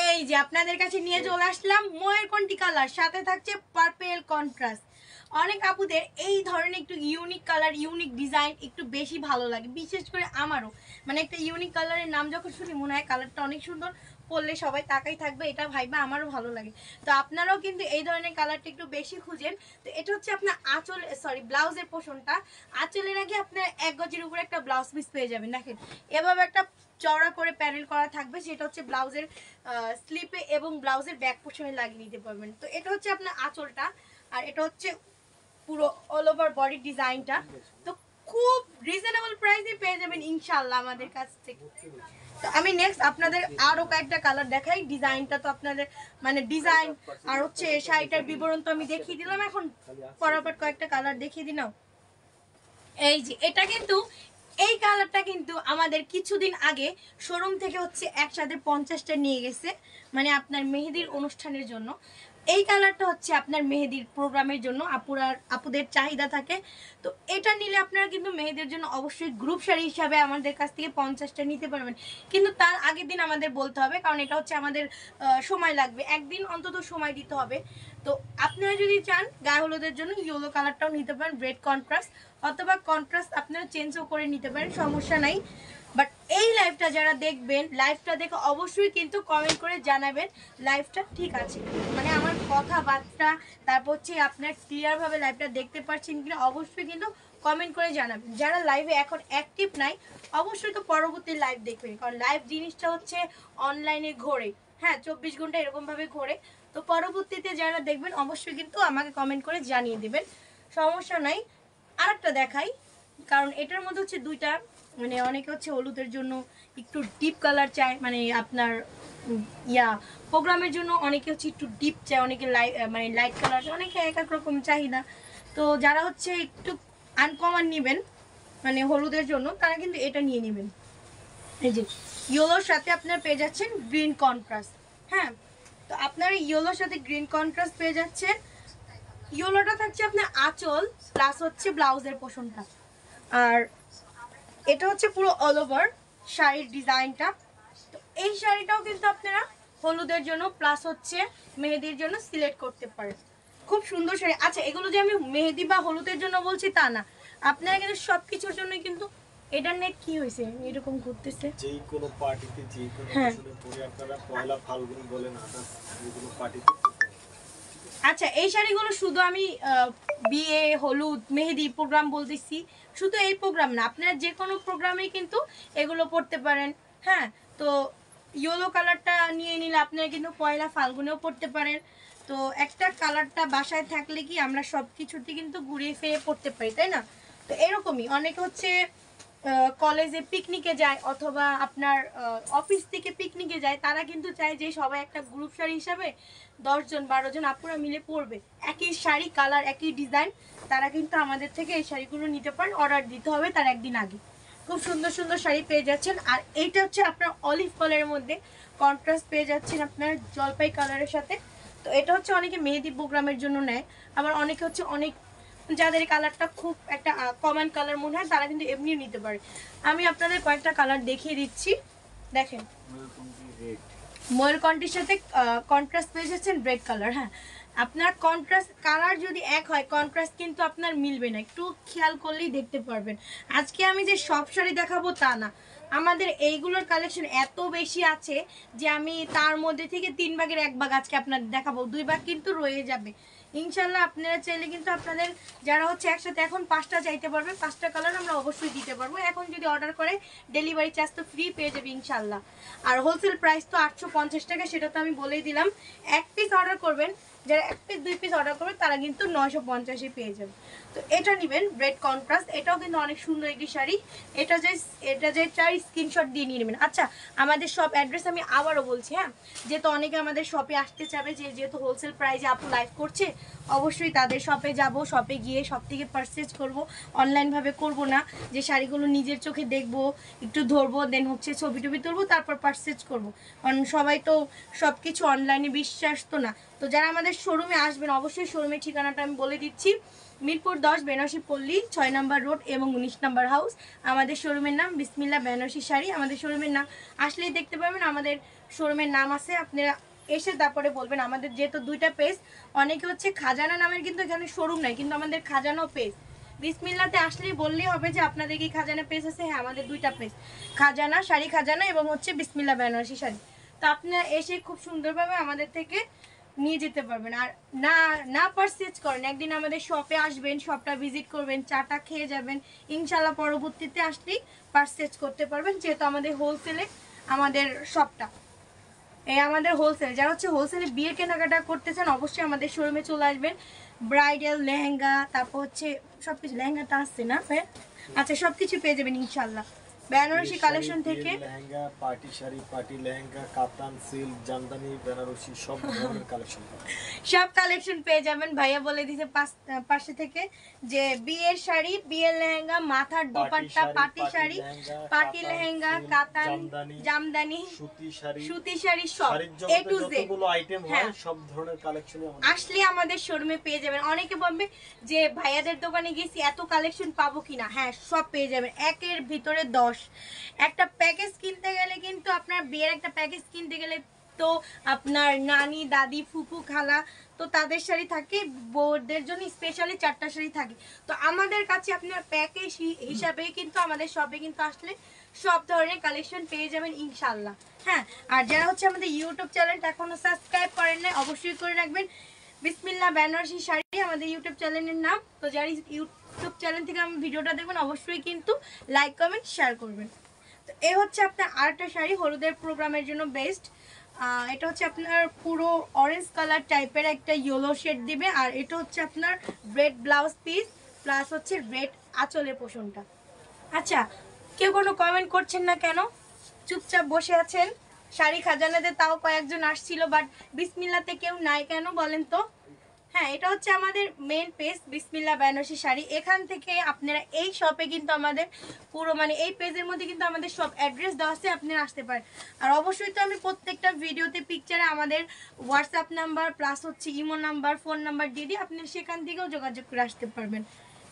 এই যে আপনাদের কাছে নিয়ে চলে আসলাম ময়ূরকণ্ঠী কালার, সাথে থাকছে পার্পল কন্ট্রাস্ট। অনেক আপুদের এই ধরনের একটু ইউনিক কালার ইউনিক ডিজাইন একটু বেশি ভালো লাগে, বিশেষ করে আমারও। মানে একটা ইউনিক কালারের নাম যখন শুনি মনে হয় কালারটা অনেক সুন্দর, পরলে সবাই তাকাই থাকবে, এটা ভাইবা আমারও ভালো লাগে। তো আপনারাও কিন্তু এই ধরনের কালারটা একটু বেশি খুঁজেন। তো এটা হচ্ছে আপনার আঁচল সরি ব্লাউজের পোর্শনটা। আঁচলের আগে আপনার 1 গজের উপরে একটা ব্লাউজ পিস পেয়ে যাবেন। দেখেন এভাবে একটা চওড়া করে প্যানেল করা থাকবে, সেটা হচ্ছে ব্লাউজের স্লিপে এবং ব্লাউজের ব্যাক পোর্শনে লাগিয়ে নিতে পারবেন। তো এটা হচ্ছে আপনার আঁচলটা, আর এটা হচ্ছে পুরো অল ওভার বডি ডিজাইনটা। তো খুব রিজনেবল প্রাইসে পেয়ে যাবেন ইনশাআল্লাহ আমাদের কাছ থেকে। তো আমি নেক্সট আপনাদের আরো কয়েকটা কালার দেখাই। ডিজাইনটা তো আপনাদের মানে ডিজাইন আর হচ্ছে শাড়িটার বিবরণ তো আমি দেখিয়ে দিলাম, এখন পরপর কয়েকটা কালার দেখিয়ে দিলাম। এই যে এটা কিন্তু এই কালারটা কিন্তু আমাদের কিছুদিন আগে শোরুম থেকে হচ্ছে একসাথে 50টা নিয়ে গেছে, মানে আপনার মেহেদির অনুষ্ঠানের জন্য। এই কালারটা হচ্ছে আপনার মেহেদির প্রোগ্রামের জন্য আপুদের চাহিদা থাকে। তো এটা নিলে আপনারা কিন্তু মেহেদির জন্য অবশ্যই গ্রুপ শাড়ি হিসাবে আমাদের কাছ থেকে 50টা নিতে পারবেন, কিন্তু তার আগের দিন আমাদের বলতে হবে, কারণ এটা হচ্ছে আমাদের সময় লাগবে, একদিন অন্তত সময় দিতে হবে। তো আপনারা যদি চান গায়ে হলুদের জন্য ইয়েলো কালারটাও নিতে পারেন, রেড কন্ট্রাস্ট, অথবা কন্ট্রাস্ট আপনারা চেঞ্জও করে নিতে পারেন, সমস্যা নাই। বাট এই লাইভটা যারা দেখবেন, লাইভটা দেখে অবশ্যই কিন্তু কমেন্ট করে জানাবেন লাইভটা ঠিক আছে, মানে আমার কথাবার্তা তারপর হচ্ছে আপনার ক্লিয়ারভাবে লাইভটা দেখতে পাচ্ছেন কিনা অবশ্যই কিন্তু কমেন্ট করে জানাবেন। যারা লাইভে এখন অ্যাক্টিভ নাই অবশ্যই তো পরবর্তী লাইভ দেখবেন, কারণ লাইভ জিনিসটা হচ্ছে অনলাইনে ঘোরে, হ্যাঁ 24 ঘন্টা এরকমভাবে ঘোরে। তো পরবর্তীতে যারা দেখবেন অবশ্যই কিন্তু আমাকে কমেন্ট করে জানিয়ে দেবেন, সমস্যা নাই। আরেকটা দেখাই, কারণ এটার মধ্যে হচ্ছে দুইটা, মানে অনেকে হচ্ছে হলুদের জন্য একটু ডিপ কালার চায়, মানে আপনার প্রোগ্রামের জন্য অনেকে হচ্ছে একটু ডিপ চায়, অনেকে মানে লাইট কালার, অনেকে এক এক রকম চাহিদা। তো যারা হচ্ছে একটু আনকমন নেবেন মানে হলুদের জন্য তারা কিন্তু এটা নিয়ে নেবেন। এই যে ইয়েলোর সাথে আপনার পেয়ে যাচ্ছেন গ্রিন কন্ট্রাস্ট, হ্যাঁ তো আপনার ইয়েলোর সাথে গ্রিন কন্ট্রাস্ট পেয়ে যাচ্ছেন। ইয়েলোটা থাকছে আপনার আঁচল প্লাস হচ্ছে ব্লাউজের পোর্শনটা, আর এটা হচ্ছে পুরো অল ওভার শাড়ির ডিজাইনটা। তো এই শাড়িটাও কিন্তু আপনারা হলুদের জন্য প্লাস হচ্ছে মেহেদির জন্য সিলেক্ট করতে পারেন, খুব সুন্দর শাড়ি। আচ্ছা এগুলো যে আমি মেহেদি বা হলুদের জন্য বলছি তা না, আপনারা কিন্তু সব কিছুর জন্যই কিন্তু এটার নেট কি হয়েছে এরকম করতেছে, যেই কোনো পার্টিতে যেই কোনো হ্যাঁ কিছুতে পরে আপনারা পয়লা ফাল্গুন বলেন আদার্স যেগুলো পার্টিতে। আচ্ছা এই শাড়িগুলো শুধু আমি বিয়ে হলুদ মেহেদি প্রোগ্রাম বলতেছি, শুধু এই প্রোগ্রাম না, আপনারা যে কোনো প্রোগ্রামে কিন্তু এগুলো পড়তে পারেন। হ্যাঁ তো ইয়েলো কালারটা নিয়ে নিলে আপনারা কিন্তু পয়লা ফাল্গুনেও পড়তে পারেন। তো একটা কালারটা বাসায় থাকলে কি আমরা সব কিছুতে কিন্তু ঘুরিয়ে ফিরে পড়তে পারি, তাই না? তো এরকমই অনেকে হচ্ছে কলেজে পিকনিকে যায় অথবা আপনার অফিস থেকে পিকনিকে যায়, তারা কিন্তু চায় যে সবাই একটা গ্রুপ শাড়ি হিসাবে 10 জন 12 জন আপুরা মিলে পরবে, একই শাড়ি কালার একই ডিজাইন, তারা কিন্তু আমাদের থেকে এই শাড়িগুলো নিতে পারেন, অর্ডার দিতে হবে তার একদিন আগে। খুব সুন্দর সুন্দর শাড়ি পেয়ে যাচ্ছেন। আর এইটা হচ্ছে আপনার অলিভ কালারের মধ্যে কন্ট্রাস্ট পেয়ে যাচ্ছেন আপনার জলপাই কালারের সাথে। তো এটা হচ্ছে অনেকে মেহেদি প্রোগ্রামের জন্য নেয়, আবার অনেকে হচ্ছে অনেক যাদের এই কালারটা খুব একটা কমন কালার মনে হয় তারা কিন্তু এমনিও নিতে পারে। আমি আপনাদের কয়েকটা কালার দেখিয়ে দিচ্ছি, দেখেন। ময়ূরকণ্ঠের সাথে কন্ট্রাস্ট পেয়ে যাচ্ছেন রেড কালার। হ্যাঁ, আপনার কন্ট্রাস্ট কালার যদি এক হয়, কন্ট্রাস্ট কিন্তু আপনার মিলবে না, একটু খেয়াল করলেই দেখতে পারবেন। আজকে আমি যে সব শাড়ি দেখাবো তা না, আমাদের এইগুলোর কালেকশন এত বেশি আছে যে আমি তার মধ্যে থেকে 3 ভাগের 1 ভাগ আজকে আপনাদের দেখাবো, 2 ভাগ কিন্তু রয়ে যাবে ইনশাল্লাহ। আপনারা চাইলে কিন্তু আপনাদের যারা হচ্ছে একসাথে এখন 5টা চাইতে পারবে, 5টা কালার আমরা অবশ্যই দিতে পারবো। এখন যদি অর্ডার করে ডেলিভারি চার্জ তো ফ্রি পেয়ে যাবে ইনশাল্লাহ। আর হোলসেল প্রাইস তো 850 টাকা, সেটা তো আমি বলেই দিলাম। 1 পিস অর্ডার করবেন, যারা 1 পিস 2 পিস অর্ডার করবে তারা কিন্তু 950-এ পেয়ে যাবে। তো এটা নেবেন রেড কন্ট্রাস্ট, এটাও কিন্তু অনেক সুন্দর একটি শাড়ি। এটা যে চাই স্ক্রিনশট দিয়ে নিয়ে নেবেন। আচ্ছা, আমাদের শপ অ্যাড্রেস আমি আবারও বলছি, হ্যাঁ, যেহেতু অনেকে আমাদের শপে আসতে চাবে, যেহেতু হোলসেল প্রাইসে আপু লাইভ করছে, অবশ্যই তাদের শপে যাব, শপে গিয়ে সব থেকে পারচেজ করব, অনলাইনভাবে করব না যে শাড়িগুলো নিজের চোখে দেখব, একটু ধরবো, দেন হচ্ছে ছবি টবি তুলবো, তারপর পারচেজ করব। কারণ সবাই তো সব কিছু অনলাইনে বিশ্বাস তো না। তো যারা আমাদের শোরুমে আসবেন, অবশ্যই শোরুমের ঠিকানাটা আমি বলে দিচ্ছি, মিরপুর 10 বেনারসি পল্লী 6 নম্বর রোড এবং 19 নম্বর হাউস। আমাদের শোরুমের নাম বিসমিল্লাহ বেনারসি শাড়ি। আমাদের শোরুমের নাম আসলেই দেখতে পাবেন, আমাদের শোরুমের নাম আছে, আপনারা এসে তারপরে বলবেন। আমাদের যেহেতু 2টা পেজ, অনেকে হচ্ছে খাজানা নামের কিন্তু এখানে শোরুম নাই, কিন্তু আমাদের খাজানাও পেজ। বিসমিল্লাতে আসলেই বললেই হবে যে আপনাদের কি খাজানা পেজ আছে। হ্যাঁ, আমাদের 2টা পেজ, খাজানা শাড়ি খাজানা এবং হচ্ছে বিসমিল্লাহ বেনারসি শাড়ি। তো আপনারা এসে খুব সুন্দরভাবে আমাদের থেকে নিয়ে যেতে পারবেন। আর না পারচেজ করেন, একদিন আমাদের শপে আসবেন, শপটা ভিজিট করবেন, চাটা খেয়ে যাবেন, ইনশাল্লাহ পরবর্তীতে আসলেই পারচেজ করতে পারবেন, যেহেতু আমাদের হোলসেলে আমাদের শপটা। এই আমাদের হোলসেল, যারা হচ্ছে হোলসেলে বিয়ের কেনাকাটা করতেছেন অবশ্যই আমাদের শোরুমে চলে আসবেন। ব্রাইডাল লেহেঙ্গা, তারপর হচ্ছে সবকিছু, লেহেঙ্গাটা আসছে না ফের, আচ্ছা সবকিছু পেয়ে যাবেন ইনশাল্লাহ বেনারসি কালেকশন থেকে। লেহেঙ্গা, পার্টি শাড়ি, পার্টি লেহেঙ্গা, কাতান, সিল্ক, জামদানি, বেনারসি সব ধরনের কালেকশন সব কালেকশন পেয়ে যাবেন। ভাইয়া বলে দিয়েছে পাশে থেকে যে বিয়ের শাড়ি, বিয়ের লেহেঙ্গা, মাথার দোপাট্টা, পাটি শাড়ি, পাটি লেহেঙ্গা, কাতান, জামদানি, সুতি শাড়ি, সব এ টু জেড যতগুলো আইটেম হয় সব ধরনের কালেকশন আসলে আমাদের শোরুমে পেয়ে যাবেন। অনেকে বলবে যে ভাইয়াদের দোকানে গেছি এত কালেকশন পাবো কিনা, হ্যাঁ সব পেয়ে যাবেন, 1-এর ভিতরে 10। একটা প্যাকেজ কিনতে গেলে কিন্তু আপনার বিয়ের একটা প্যাকেজ কিনতে গেলে তো আপনার নানি, দাদি, ফুপু, খালা, তো তাদের শাড়ি থাকে, বউদের জন্য স্পেশালি 4টা শাড়ি থাকে। তো আমাদের কাছে আপনার প্যাকেজ হিসাবে কিন্তু আমাদের শপে কিন্তু আসলে সব ধরনের কালেকশন পেয়ে যাবেন ইনশাল্লাহ। হ্যাঁ, আর যারা হচ্ছে আমাদের ইউটিউব চ্যানেলটা এখনো সাবস্ক্রাইব করেন না, অবশ্যই করে রাখবেন। বিসমিল্লাহ বেনারসি শাড়ি আমাদের ইউটিউব চ্যানেলের নাম। তো যারা ইউটিউব চ্যানেল থেকে আমি ভিডিওটা দেখবেন অবশ্যই কিন্তু লাইক, কমেন্ট, শেয়ার করবেন। তো এই হচ্ছে আপনার আরেকটা শাড়ি, হলুদের প্রোগ্রামের জন্য বেস্ট। এটা হচ্ছে আপনার পুরো অরেঞ্জ কালার টাইপের একটা ইয়েলো শেড দিবে, আর এটা হচ্ছে আপনার রেড ব্লাউজ পিস প্লাস হচ্ছে রেড আঁচলের পোষণটা। আচ্ছা, কেউ কোনো কমেন্ট করছেন না কেন, চুপচাপ বসে আছেন? শাড়ি খাজানাতে তাও কয়েকজন আসছিল, বাট বিসমিল্লাতে কেউ নাই কেন বলেন তো? হ্যাঁ, এটা হচ্ছে আমাদের মেন পেজ বিসমিল্লাহ বেনারসি শাড়ি। এখান থেকে আপনারা এই শপে কিন্তু আমাদের পুরো মানে এই পেজের মধ্যে কিন্তু আমাদের সব অ্যাড্রেস দেওয়া আছে, আপনারা আসতে পারেন। আর অবশ্যই তো আমি প্রত্যেকটা ভিডিওতে পিকচারে আমাদের হোয়াটসঅ্যাপ নাম্বার প্লাস হচ্ছে ইমো নাম্বার, ফোন নাম্বার দিয়ে দিই, আপনারা সেখান থেকেও যোগাযোগ করে আসতে পারবেন,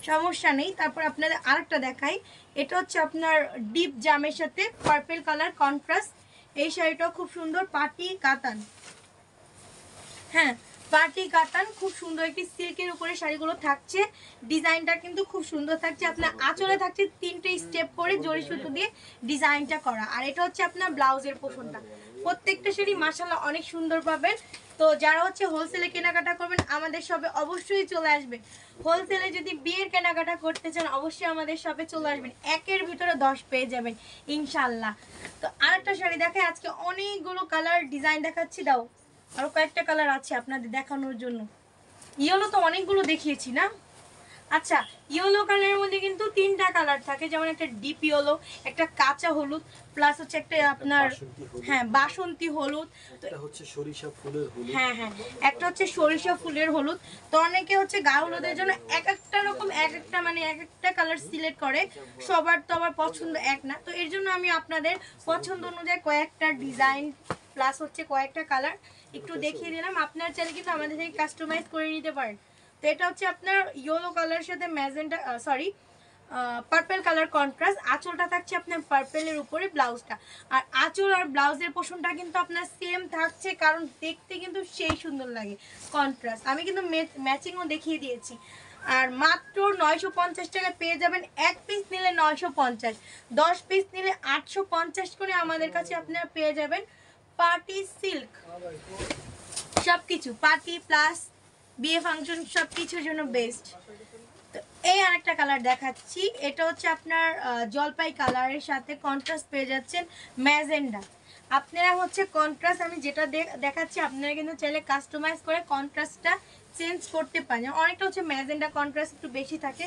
সমস্যা নেই। তারপর আপনাদের আরেকটা দেখাই, এটা হচ্ছে আপনার ডিপ জামের সাথে পার্পল কালার কন্ট্রাস্ট। এই শাড়িটাও খুব সুন্দর, পার্টি কাতান। হ্যাঁ, পার্টি কাতান, খুব সুন্দর একটি সিল্কের উপরে শাড়িগুলো থাকছে, ডিজাইনটা কিন্তু খুব সুন্দর থাকছে। আপনার আঁচলে থাকছে 3টে স্টেপ করে জড়ি সুতো দিয়ে ডিজাইনটা করা, আর এটা হচ্ছে আপনার ব্লাউজের পোষণটা। প্রত্যেকটা শাড়ি মাশাআল্লাহ অনেক সুন্দর পাবেন। তো যারা হচ্ছে হোলসেলে কেনাকাটা করবেন আমাদের শপে অবশ্যই চলে আসবেন। হোলসেলে যদি বিয়ের কেনাকাটা করতে চান অবশ্যই আমাদের শপে চলে আসবেন, 1-এর ভিতরে 10 পেয়ে যাবেন ইনশাল্লাহ। তো আরেকটা শাড়ি দেখাই, আজকে অনেকগুলো কালার ডিজাইন দেখাচ্ছি, দাও আরো কয়েকটা কালার আছে আপনাদের দেখানোর জন্য। ইয়েলো তো অনেকগুলো দেখিয়েছি না? আচ্ছা, ইয়েলো কালারের মধ্যে কিন্তু 3টা কালার থাকে, যেমন একটা ডিপ ইয়েলো, একটা কাঁচা হলুদ, প্লাস হচ্ছে একটা আপনার হ্যাঁ বাসন্তী হলুদ, এটা হচ্ছে সরিষা ফুলের হলুদ। হ্যাঁ হ্যাঁ, একটা হচ্ছে সরিষা ফুলের হলুদ। তো অনেকে হচ্ছে গায়ে হলুদের জন্য এক একটা রকম এক একটা কালার সিলেক্ট করে, সবার তো আমার পছন্দ এক না। তো এর জন্য আমি আপনাদের পছন্দ অনুযায়ী কয়েকটা ডিজাইন প্লাস হচ্ছে কয়েকটা কালার একটু দেখিয়ে দিলাম। আপনার চাইলে কিন্তু আমাদের থেকে কাস্টমাইজ করে নিতে পারেন, তো এটা হচ্ছে আপনার ইয়েলো কালারের সাথে magenta sorry purple colour contrast. আঁচলটা থাকছে আপনার পার্পেলের উপরে, ব্লাউজটা আর আঁচল আর ব্লাউজের পোর্শনটা কিন্তু আপনার সেম থাকছে, কারণ দেখতে কিন্তু সেই সুন্দর লাগে কন্ট্রাস্ট। আমি কিন্তু ম্যাচিংও দেখিয়ে দিয়েছি। আর মাত্র 950 টাকা পেয়ে যাবেন। এক পিস নিলে 950, 10 পিস নিলে 850 করে আমাদের কাছে আপনারা পেয়ে যাবেন পার্টি সিল্ক। সবকিছু পার্টি প্লাস বিয়ে ফাংশন সব কিছুর জন্য বেস্ট। তো এই আরেকটা কালার দেখাচ্ছি, এটা হচ্ছে আপনার জলপাই কালারের সাথে কন্ট্রাস্ট পেয়ে যাচ্ছেন ম্যাজেন্ডা। আপনারা হচ্ছে কন্ট্রাস্ট আমি যেটা দেখাচ্ছি আপনারা কিন্তু চাইলে কাস্টমাইজ করে কন্ট্রাস্টটা চেঞ্জ করতে পারেন। অনেকটা হচ্ছে ম্যাজেন্ডা কন্ট্রাস্ট একটু বেশি থাকে,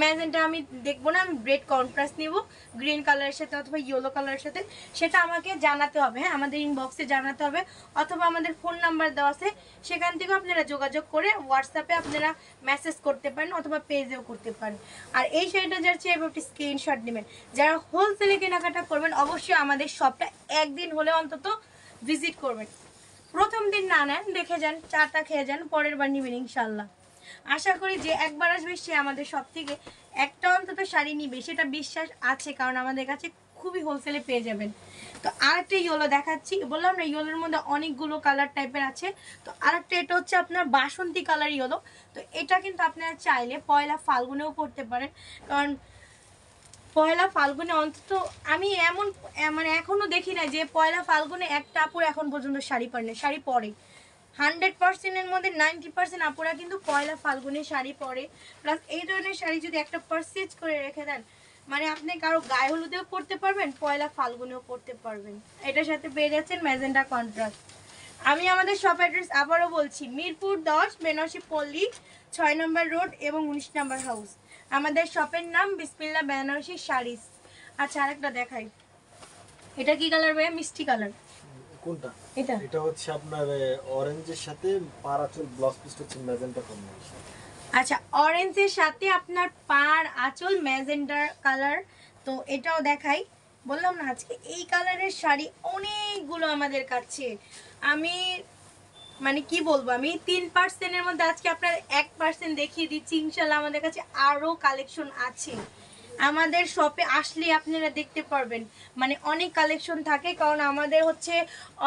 ম্যাজেন্ডা আমি দেখবো না, আমি ব্রেড কন্ট্রাস্ট নিব গ্রিন কালারের সাথে অথবা ইয়েলো কালারের সাথে, সেটা আমাকে জানাতে হবে। হ্যাঁ, আমাদের ইনবক্সে জানাতে হবে অথবা আমাদের ফোন নাম্বার দেওয়া আছে, সেখান থেকেও আপনারা যোগাযোগ করে হোয়াটসঅ্যাপে আপনারা মেসেজ করতে পারেন অথবা পেজেও করতে পারেন। আর এই শাড়িটা যার চেয়ে একটি স্ক্রিনশট নেবেন। যারা হোলসেলে কেনাকাটা করবেন অবশ্যই আমাদের শপটা একদিন হলে অন্তত ভিজিট করবেন। প্রথম দিন না নেন, দেখে যান, চাটা খেয়ে যান, পরের বার নেবেন ইনশাল্লাহ। আশা করি যে একবার আসবে সে আমাদের সব থেকে একটা অন্তত শাড়ি নিবে, সেটা বিশ্বাস আছে, কারণ আমাদের কাছে খুবই হোলসেলে পেয়ে যাবেন। তো আরেকটা ইয়েলো দেখাচ্ছি, বললাম না ইয়েলোর মধ্যে অনেকগুলো কালার টাইপের আছে। তো আরেকটা এটা হচ্ছে আপনার বাসন্তী কালার ইয়েলো। তো এটা কিন্তু আপনারা চাইলে পয়লা ফাল্গুনেও পরতে পারেন, কারণ পয়লা ফাল্গুনে অন্তত আমি মানে এখনো দেখি না যে পয়লা ফাল্গুনে একটা আপুর এখন পর্যন্ত শাড়ি পরে, শাড়ি পরে 100%-এর মধ্যে 90% আপুরা কিন্তু পয়লা ফাল্গুনে শাড়ি পরে। প্লাস এই ধরনের শাড়ি যদি একটা পারচেজ করে রেখে দেন, মানে আপনি কারো গায়ে হলুদেও পরতে পারবেন, পয়লা ফাল্গুনেও পরতে পারবেন। এটার সাথে পেয়ে যাচ্ছেন ম্যাজেন্ডা কন্ট্রাস্ট। আমি আমাদের শপ অ্যাড্রেস আবারও বলছি, মিরপুর 10 বেনারসি পল্লী 6 নম্বর রোড এবং 19 নম্বর হাউস। আমাদের শপের নাম বিসমিল্লাহ বেনারসি শাড়িজ। আচ্ছা আরেকটা দেখাই, এটা কি কালার ভাইয়া? মিষ্টি কালার। কোনটা? এটা এটা হচ্ছে আপনার অরেঞ্জের সাথে পার আঁচল ব্লাউজ পিস হচ্ছে ম্যাজেন্টা কম্বিনেশন। আচ্ছা, অরেঞ্জের সাথে আপনার পার আঁচল ম্যাজেন্ডার কালার। তো এটাও দেখাই, বললাম না আজকে এই কালারের শাড়ি অনেকগুলো আমাদের কাছে। আমি মানে কি বলবো, আমি 3%-এর মধ্যে আজকে আপনার 1% দেখিয়ে দিচ্ছি। ইনশাল্লাহ আমাদের কাছে আরও কালেকশন আছে, আমাদের শপে আসলে আপনারা দেখতে পারবেন। মানে অনেক কালেকশন থাকে, কারণ আমাদের হচ্ছে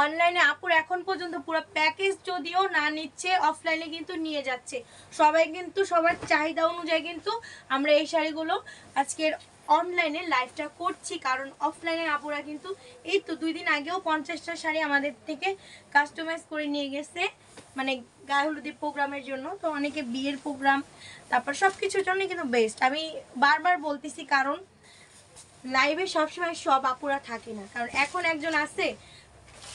অনলাইনে আপুর এখন পর্যন্ত পুরো প্যাকেজ যদিও না নিচ্ছে, অফলাইনে কিন্তু নিয়ে যাচ্ছে সবাই, কিন্তু সবার চাহিদা অনুযায়ী কিন্তু আমরা এই শাড়িগুলো আজকের অনলাইনে লাইভটা করছি। কারণ অফলাইনে আপুরা কিন্তু এই তো 2 দিন আগেও 50টা শাড়ি আমাদের থেকে কাস্টমাইজ করে নিয়ে গেছে, মানে গায়ে হলুদের প্রোগ্রামের জন্য। তো অনেকে বিয়ের প্রোগ্রাম, তারপর সব কিছুর জন্য কিন্তু বেস্ট। আমি বারবার বলতেছি, কারণ লাইভে সবসময় সব আপুরা থাকে না, কারণ এখন একজন আসে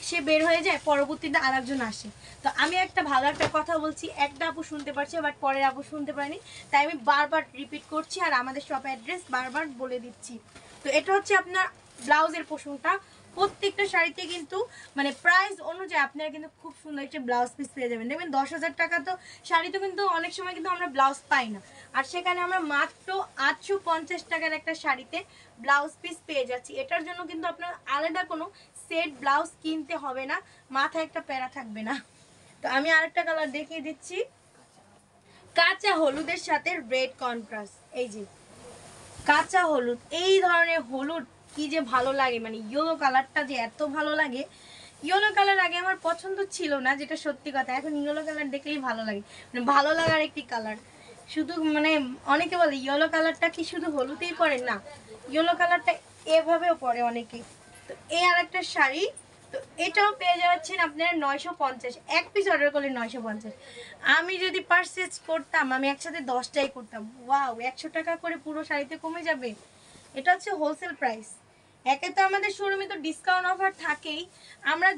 সে বের হয়ে যায়, পরবর্তীতে আর একজন আসে। তো আমি একটা ভালো একটা কথা বলছি, একটা আপু শুনতে পারছে বাট পরের আপু শুনতে পারেনি, তাই আমি বারবার রিপিট করছি আর আমাদের শপ অ্যাড্রেস বারবার বলে দিচ্ছি। তো এটা হচ্ছে আপনার ব্লাউজের পোর্শনটা। প্রত্যেকটা শাড়িতে কিন্তু মানে প্রাইস অনুযায়ী আপনারা কিন্তু খুব সুন্দর একটা ব্লাউজ পিস পেয়ে যাবেন। দেখবেন 10,000 টাকা তো শাড়িতে কিন্তু অনেক সময় কিন্তু আমরা ব্লাউজ পাই না, আর সেখানে আমরা মাত্র 850 টাকার একটা শাড়িতে ব্লাউজ পিস পেয়ে যাচ্ছি। এটার জন্য কিন্তু আপনার আলাদা কোনো সেট ব্লাউজ কিনতে হবে না, মাথায় একটা প্যারা থাকবে না। তো আমি আরেকটা কালার দেখিয়ে দিচ্ছি, কাঁচা হলুদের সাথে রেড কন্ট্রাস্ট। এই যে কাঁচা হলুদ, এই ধরনের হলুদ কি যে ভালো লাগে, মানে ইয়েলো কালারটা যে এত ভালো লাগে। ইয়েলো কালার আগে আমার পছন্দ ছিল না, যেটা সত্যি কথা, এখন ইয়েলো কালার দেখলেই ভালো লাগে, মানে ভালো লাগার একটি কালার। শুধু মানে অনেকে বলে ইয়েলো কালারটা কি শুধু হলুদেই পরে, না, ইয়েলো কালারটা এভাবেও পরে অনেকে। তো এই আর একটা শাড়ি, তো এটাও পেয়ে যাচ্ছেন আপনারা 950, এক পিস অর্ডার করলে 950। আমি যদি পারচেজ করতাম আমি একসাথে 10টাই করতাম, ওয়াও 100 টাকা করে পুরো শাড়িতে কমে যাবে। এটা হচ্ছে হোলসেল প্রাইস। একে তো আমাদের শোরুমে তো ডিসকাউন্ট অফার থাকেই, আমরা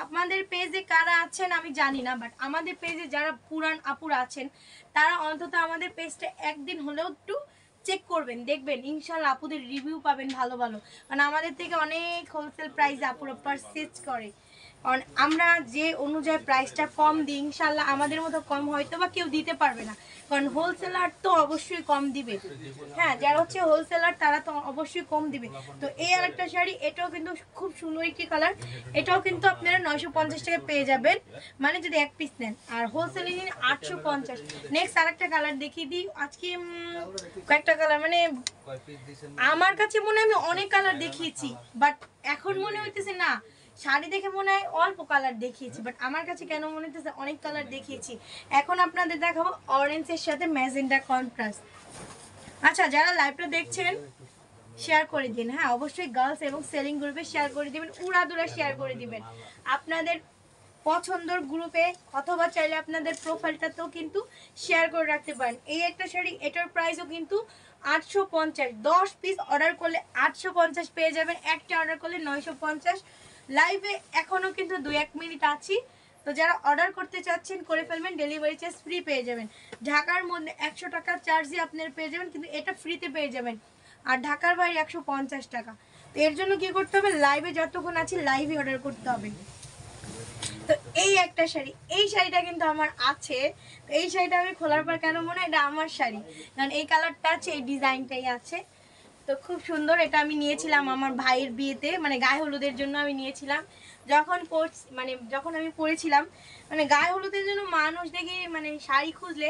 আমাদের পেজে কারা আছেন আমি জানি না, বাট আমাদের পেজে যারা পুরান আপুরা আছেন তারা অন্তত আমাদের পেজটা একদিন হলেও একটু চেক করবেন, দেখবেন ইনশাল্লাহ আপুদের রিভিউ পাবেন ভালো ভালো, কারণ আমাদের থেকে অনেক হোলসেল প্রাইসে আপুরা পারচেজ করে। কারণ আমরা যে অনুযায়ী প্রাইসটা কম দিই ইনশাল্লাহ আমাদের মতো কম হয়তো বা কেউ দিতে পারবে না, কারণ হোলসেলার তো অবশ্যই কম দিবে। হ্যাঁ, যারা হচ্ছে হোলসেলার তারা তো অবশ্যই কম দিবে। তো এই আরেকটা শাড়ি, এটাও কিন্তু খুব সুন্দর একটি কালার, এটাও কিন্তু আপনারা 950 টাকা পেয়ে যাবেন, মানে যদি এক পিস নেন, আর হোলসেলে নিন 850। নেক্সট আরেকটা কালার দেখিয়ে দিই। আজকে কয়েকটা কালার, মানে আমার কাছে মনে হয় আমি অনেক কালার দেখিয়েছি, বাট এখন মনে হইতেছে না, শাড়ি দেখে মনে হয় অল্প কালার দেখিয়েছি, বাট আমার কাছে কেন মনে হচ্ছে অনেক কালার দেখিয়েছি। এখন আপনাদের দেখাবো অরেঞ্জের সাথে ম্যাজেন্টা কন্ট্রাস্ট। আচ্ছা, যারা লাইভটা দেখছেন শেয়ার করে দিন, হ্যাঁ অবশ্যই গার্লস এবং সেলিং গ্রুপে শেয়ার করে দিবেন, উড়াদুরা শেয়ার করে দিবেন আপনাদের পছন্দের গ্রুপে, অথবা চাইলে আপনাদের প্রোফাইলটাতেও কিন্তু শেয়ার করে রাখতে পারেন। এই একটা শাড়ি, এটার প্রাইসও কিন্তু 850, 10 পিস অর্ডার করলে 850 পেয়ে যাবেন, একটা অর্ডার করলে 950। লাইভে এখনো কিন্তু 2-1 মিনিট আছি, তো যারা অর্ডার করতে চাচ্ছেন করে ফেলবেন, ডেলিভারি চার্জ ফ্রি পেয়ে যাবেন। ঢাকার মধ্যে 100 টাকা চার্জই আপনারা পেয়ে যাবেন, কিন্তু এটা ফ্রিতে পেয়ে যাবেন, আর ঢাকার বাইরে 150 টাকা। তো এর জন্য কি করতে হবে, লাইভে যতক্ষণ আছি লাইভে অর্ডার করতে হবে। তো এই একটা শাড়ি, এই শাড়িটা কিন্তু আমার আছে, তো এই শাড়িটা আমি খোলার পর কেন মনে হয় এটা আমার শাড়ি, কারণ এই কালারটা আছে, এই ডিজাইনটাই আছে। তো খুব সুন্দর, এটা আমি নিয়েছিলাম আমার ভাইয়ের বিয়েতে, মানে গায়ে হলুদের জন্য আমি নিয়েছিলাম। যখন আমি পরেছিলাম, মানে গায়ে হলুদের জন্য মানুষ দেখি মানে শাড়ি খুঁজলে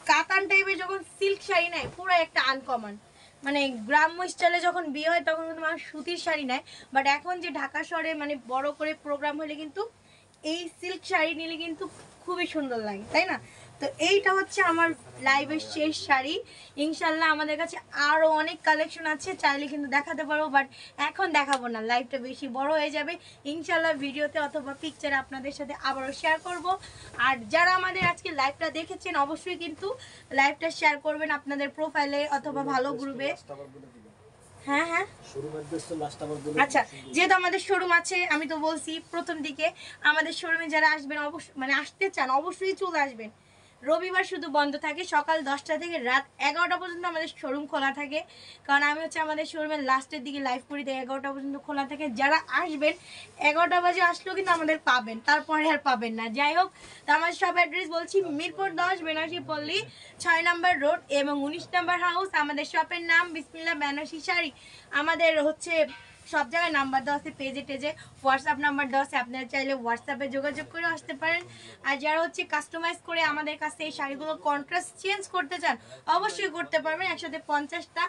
কাতান টাইপের, যখন সিল্ক শাড়ি নেয় পুরো একটা আনকমন, মানে গ্রাম্য স্টাইলে যখন বিয়ে হয় তখন কিন্তু মানুষ সুতির শাড়ি নেয়, বাট এখন যে ঢাকা শহরে মানে বড় করে প্রোগ্রাম হলে কিন্তু এই সিল্ক শাড়ি নিলে কিন্তু খুবই সুন্দর লাগে, তাই না? তো এইটা হচ্ছে আমার লাইভের শেষ শাড়ি। ইনশাল্লাহ আমাদের কাছে আরও অনেক কালেকশন আছে, চাইলে কিন্তু দেখাতে পারবো, বাট এখন দেখাবো না, লাইভটা বেশি বড় হয়ে যাবে। ইনশাল্লাহ ভিডিওতে অথবা পিকচারে আপনাদের সাথে আবারও শেয়ার করব। আর যারা আমাদের আজকে লাইভটা দেখেছেন অবশ্যই কিন্তু লাইভটা শেয়ার করবেন আপনাদের প্রোফাইলে অথবা ভালো গ্রুপে। হ্যাঁ হ্যাঁ, আচ্ছা, যেহেতু আমাদের শোরুম আছে, আমি তো বলছি প্রথম দিকে, আমাদের শোরুমে যারা আসবেন অবশ্যই, মানে আসতে চান অবশ্যই চলে আসবেন। রবিবার শুধু বন্ধ থাকে, সকাল 10টা থেকে রাত 11টা পর্যন্ত আমাদের শোরুম খোলা থাকে, কারণ আমি হচ্ছে আমাদের শোরুমের লাস্টের দিকে লাইভ করি, তাই 11টা পর্যন্ত খোলা থাকে। যারা আসবেন 11টা বাজে আসলেও কিন্তু আমাদের পাবেন, তারপরে আর পাবেন না। যাই হোক, তো আমাদের সব অ্যাড্রেস বলছি, মিরপুর 10 বেনারসি পল্লী 6 নম্বর রোড এবং 19 নম্বর হাউস। আমাদের শপের নাম বিসমিল্লাহ বেনারসি শাড়ি। আমাদের হচ্ছে সব জায়গায় নাম্বার দেওয়া আছে, পেজে টেজে হোয়াটসঅ্যাপ নাম্বার দেওয়া আছে, আপনারা চাইলে হোয়াটসঅ্যাপে যোগাযোগ করে আসতে পারেন। আর যারা হচ্ছে কাস্টমাইজ করে আমাদের কাছে এই শাড়িগুলো কন্ট্রাস্ট চেঞ্জ করতে চান অবশ্যই করতে পারবেন, একসাথে 50টা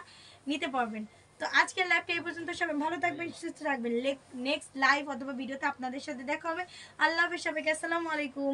নিতে পারবেন। তো আজকের লাইভটা এই পর্যন্ত, সবাই ভালো থাকবেন, সুস্থ থাকবেন। নেক্সট লাইভ অথবা ভিডিওতে আপনাদের সাথে দেখা হবে। আল্লাহ হাফেজ সবাইকে, আসসালামু আলাইকুম।